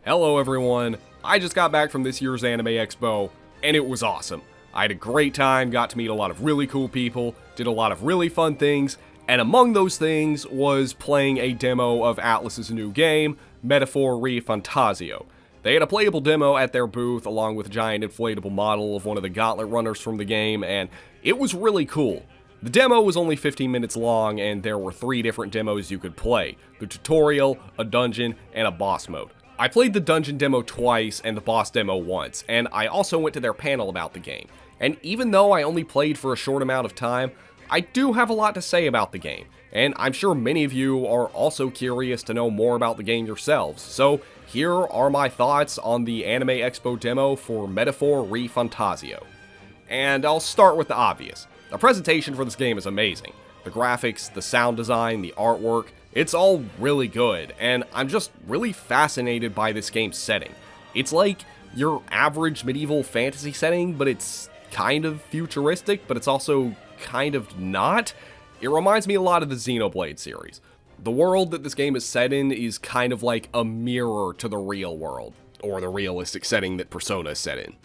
Hello everyone, I just got back from this year's Anime Expo, and it was awesome. I had a great time, got to meet a lot of really cool people, did a lot of really fun things, and among those things was playing a demo of Atlus's new game, Metaphor ReFantazio. They had a playable demo at their booth along with a giant inflatable model of one of the gauntlet runners from the game, and it was really cool. The demo was only 15 minutes long, and there were 3 different demos you could play: the tutorial, a dungeon, and a boss mode. I played the dungeon demo twice and the boss demo once, and I also went to their panel about the game. And even though I only played for a short amount of time, I do have a lot to say about the game, and I'm sure many of you are also curious to know more about the game yourselves. So here are my thoughts on the Anime Expo demo for Metaphor ReFantazio. And I'll start with the obvious. The presentation for this game is amazing. The graphics, the sound design, the artwork, it's all really good, and I'm just really fascinated by this game's setting. It's like your average medieval fantasy setting, but it's kind of futuristic, but it's also kind of not. It reminds me a lot of the Xenoblade series. The world that this game is set in is kind of like a mirror to the real world, or the realistic setting that Persona is set in.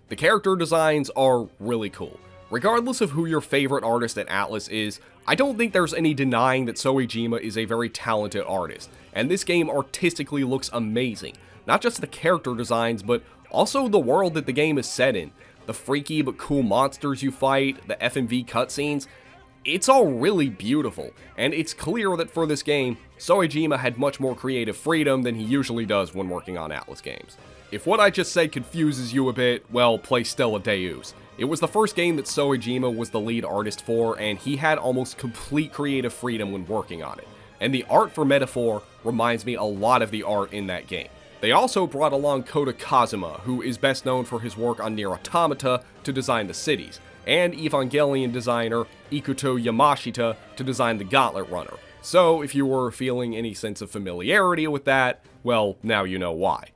The character designs are really cool. Regardless of who your favorite artist at Atlus is, I don't think there's any denying that Soejima is a very talented artist, and this game artistically looks amazing. Not just the character designs, but also the world that the game is set in. The freaky but cool monsters you fight, the FMV cutscenes, it's all really beautiful, and it's clear that for this game, Soejima had much more creative freedom than he usually does when working on Atlus games. If what I just said confuses you a bit, well, play Stella Deus. It was the first game that Soejima was the lead artist for, and he had almost complete creative freedom when working on it. And the art for Metaphor reminds me a lot of the art in that game. They also brought along Kota Kazuma, who is best known for his work on Nier Automata to design the cities, and Evangelion designer Ikuto Yamashita to design the Gauntlet Runner. So if you were feeling any sense of familiarity with that, well, now you know why.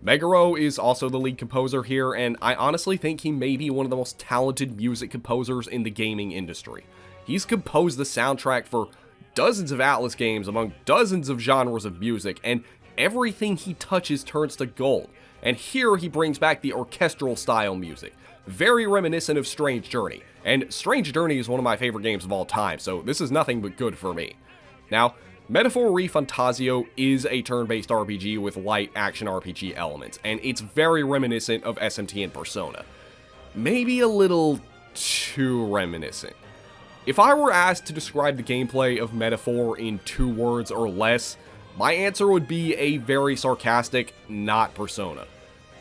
Meguro is also the lead composer here, and I honestly think he may be one of the most talented music composers in the gaming industry. He's composed the soundtrack for dozens of Atlus games among dozens of genres of music, and everything he touches turns to gold. And here he brings back the orchestral style music, very reminiscent of Strange Journey. And Strange Journey is one of my favorite games of all time, so this is nothing but good for me. Now, Metaphor ReFantazio is a turn-based RPG with light action RPG elements, and it's very reminiscent of SMT and Persona. Maybe a little too reminiscent. If I were asked to describe the gameplay of Metaphor in 2 words or less, my answer would be a very sarcastic, not Persona.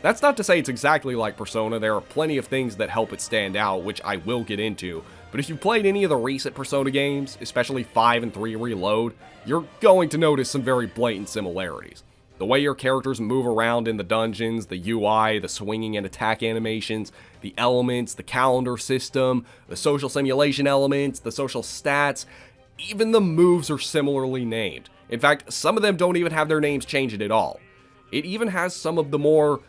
That's not to say it's exactly like Persona. There are plenty of things that help it stand out, which I will get into, but if you've played any of the recent Persona games, especially 5 and 3 Reload, you're going to notice some very blatant similarities. The way your characters move around in the dungeons, the UI, the swinging and attack animations, the elements, the calendar system, the social simulation elements, the social stats, even the moves are similarly named. In fact, some of them don't even have their names changed at all. It even has some of the more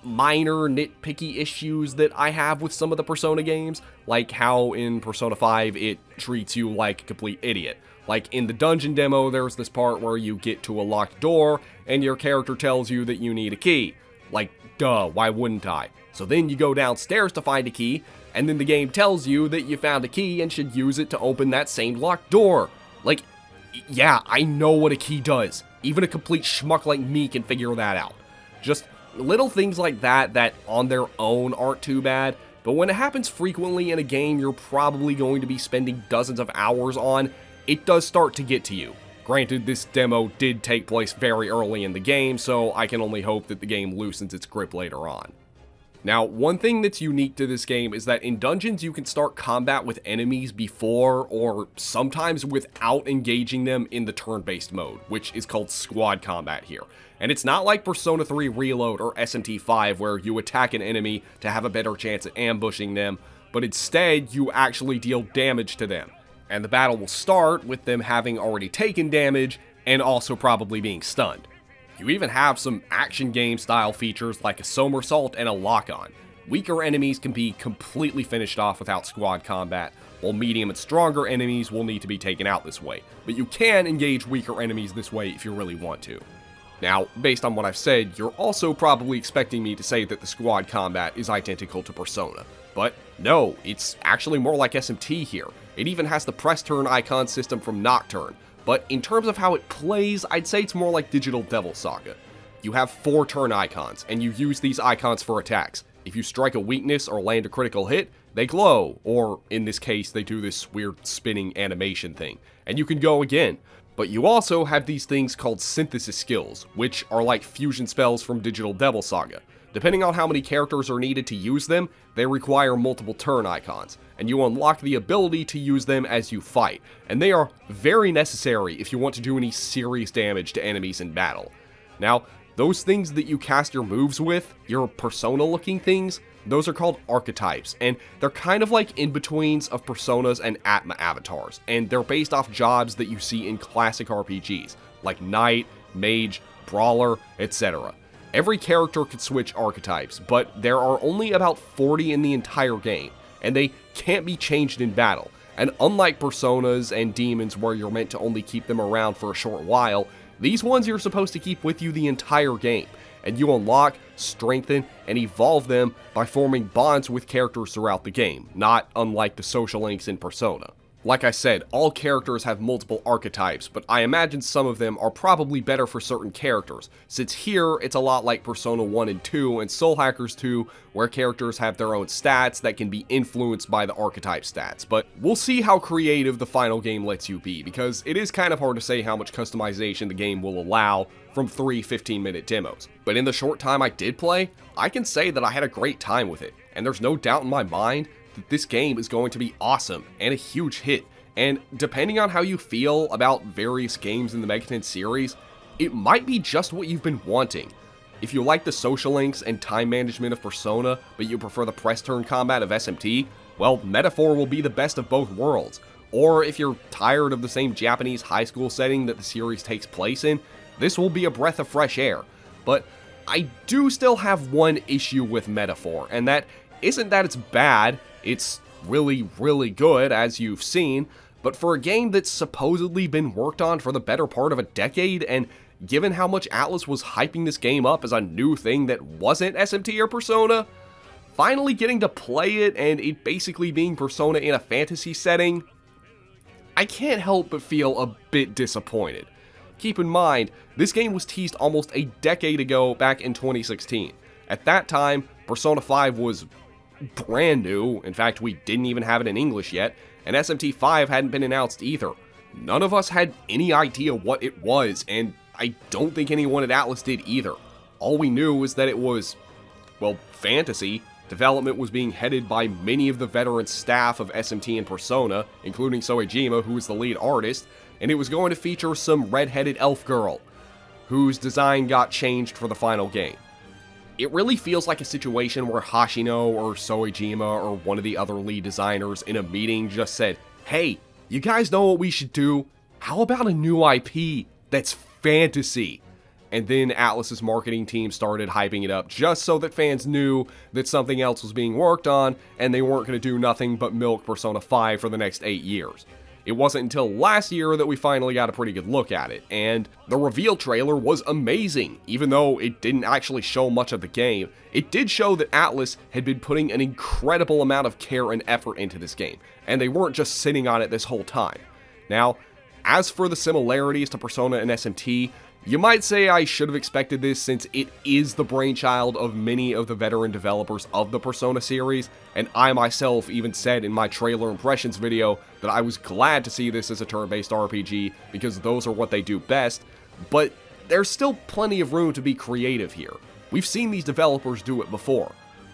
minor nitpicky issues that I have with some of the Persona games, like how in Persona 5 it treats you like a complete idiot. Like in the dungeon demo, there's this part where you get to a locked door and your character tells you that you need a key. Like, duh, why wouldn't I? So then you go downstairs to find a key, and then the game tells you that you found a key and should use it to open that same locked door. Like, yeah, I know what a key does. Even a complete schmuck like me can figure that out. Just little things like that on their own aren't too bad, but when it happens frequently in a game you're probably going to be spending dozens of hours on, it does start to get to you. Granted, this demo did take place very early in the game, so I can only hope that the game loosens its grip later on. Now, one thing that's unique to this game is that in dungeons you can start combat with enemies before or sometimes without engaging them in the turn-based mode, which is called squad combat here. And it's not like Persona 3 Reload or SMT 5 where you attack an enemy to have a better chance at ambushing them, but instead you actually deal damage to them. And the battle will start with them having already taken damage and also probably being stunned. You even have some action game style features like a somersault and a lock-on. Weaker enemies can be completely finished off without squad combat, while medium and stronger enemies will need to be taken out this way. But you can engage weaker enemies this way if you really want to. Now, based on what I've said, you're also probably expecting me to say that the squad combat is identical to Persona. But no, it's actually more like SMT here. It even has the press turn icon system from Nocturne. But in terms of how it plays, I'd say it's more like Digital Devil Saga. You have 4 turn icons, and you use these icons for attacks. If you strike a weakness or land a critical hit, they glow, or in this case, they do this weird spinning animation thing, and you can go again. But you also have these things called synthesis skills, which are like fusion spells from Digital Devil Saga. Depending on how many characters are needed to use them, they require multiple turn icons, and you unlock the ability to use them as you fight, and they are very necessary if you want to do any serious damage to enemies in battle. Now, those things that you cast your moves with, your Persona-looking things, those are called archetypes, and they're kind of like in-betweens of Personas and Atma avatars, and they're based off jobs that you see in classic RPGs, like Knight, Mage, Brawler, etc. Every character could switch archetypes, but there are only about 40 in the entire game, and they can't be changed in battle. And unlike Personas and Demons where you're meant to only keep them around for a short while, these ones you're supposed to keep with you the entire game, and you unlock, strengthen, and evolve them by forming bonds with characters throughout the game, not unlike the social links in Persona. Like I said, all characters have multiple archetypes, but I imagine some of them are probably better for certain characters, since here it's a lot like Persona 1 and 2 and Soul Hackers 2, where characters have their own stats that can be influenced by the archetype stats. But we'll see how creative the final game lets you be, because it is kind of hard to say how much customization the game will allow from 3 15-minute demos. But in the short time I did play, I can say that I had a great time with it, and there's no doubt in my mind that this game is going to be awesome and a huge hit, and depending on how you feel about various games in the Megaton series, it might be just what you've been wanting. If you like the social links and time management of Persona, but you prefer the press turn combat of SMT, well, Metaphor will be the best of both worlds. Or if you're tired of the same Japanese high school setting that the series takes place in, this will be a breath of fresh air. But I do still have one issue with Metaphor, and that isn't that it's bad. It's really, really good, as you've seen, but for a game that's supposedly been worked on for the better part of a decade, and given how much Atlus was hyping this game up as a new thing that wasn't SMT or Persona, finally getting to play it and it basically being Persona in a fantasy setting, I can't help but feel a bit disappointed. Keep in mind, this game was teased almost a decade ago back in 2016. At that time, Persona 5 was brand new. In fact, we didn't even have it in English yet, and SMT 5 hadn't been announced either. None of us had any idea what it was, and I don't think anyone at Atlus did either. All we knew was that it was, well, fantasy. Development was being headed by many of the veteran staff of SMT and Persona, including Soejima, who was the lead artist, and it was going to feature some red-headed elf girl, whose design got changed for the final game. It really feels like a situation where Hashino or Soejima or one of the other lead designers in a meeting just said, "Hey, you guys know what we should do? How about a new IP that's fantasy?" And then Atlus's marketing team started hyping it up just so that fans knew that something else was being worked on and they weren't going to do nothing but milk Persona 5 for the next 8 years. It wasn't until last year that we finally got a pretty good look at it, and the reveal trailer was amazing. Even though it didn't actually show much of the game, it did show that Atlus had been putting an incredible amount of care and effort into this game, and they weren't just sitting on it this whole time. Now, as for the similarities to Persona and SMT, you might say I should have expected this since it is the brainchild of many of the veteran developers of the Persona series, and I myself even said in my trailer impressions video that I was glad to see this as a turn-based RPG because those are what they do best, but there's still plenty of room to be creative here. We've seen these developers do it before.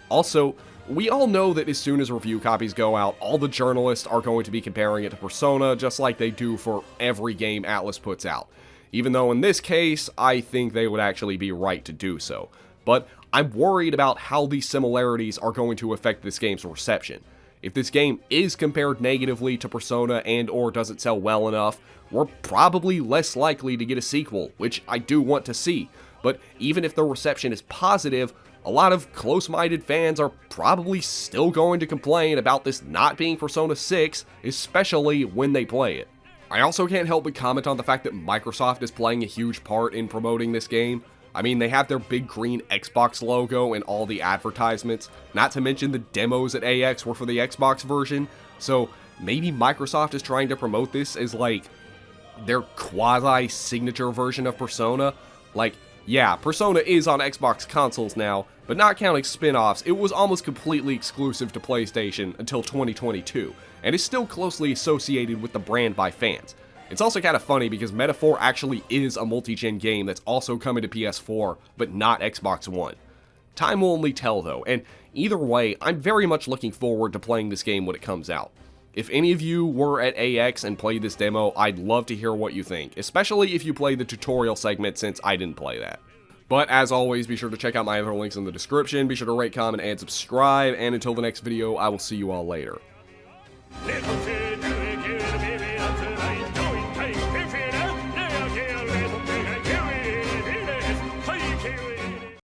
Also, we all know that as soon as review copies go out, all the journalists are going to be comparing it to Persona just like they do for every game Atlus puts out. Even though in this case, I think they would actually be right to do so. But I'm worried about how these similarities are going to affect this game's reception. If this game is compared negatively to Persona and or doesn't sell well enough, we're probably less likely to get a sequel, which I do want to see. But even if the reception is positive, a lot of close-minded fans are probably still going to complain about this not being Persona 6, especially when they play it. I also can't help but comment on the fact that Microsoft is playing a huge part in promoting this game. I mean, they have their big green Xbox logo in all the advertisements, not to mention the demos at AX were for the Xbox version, so maybe Microsoft is trying to promote this as like their quasi-signature version of Persona. Like, yeah, Persona is on Xbox consoles now, but not counting spin-offs, it was almost completely exclusive to PlayStation until 2022, and is still closely associated with the brand by fans. It's also kind of funny because Metaphor actually is a multi-gen game that's also coming to PS4, but not Xbox One. Time will only tell though, and either way, I'm very much looking forward to playing this game when it comes out. If any of you were at AX and played this demo, I'd love to hear what you think, especially if you played the tutorial segment since I didn't play that. But as always, be sure to check out my other links in the description, be sure to rate, comment, and subscribe, and until the next video, I will see you all later.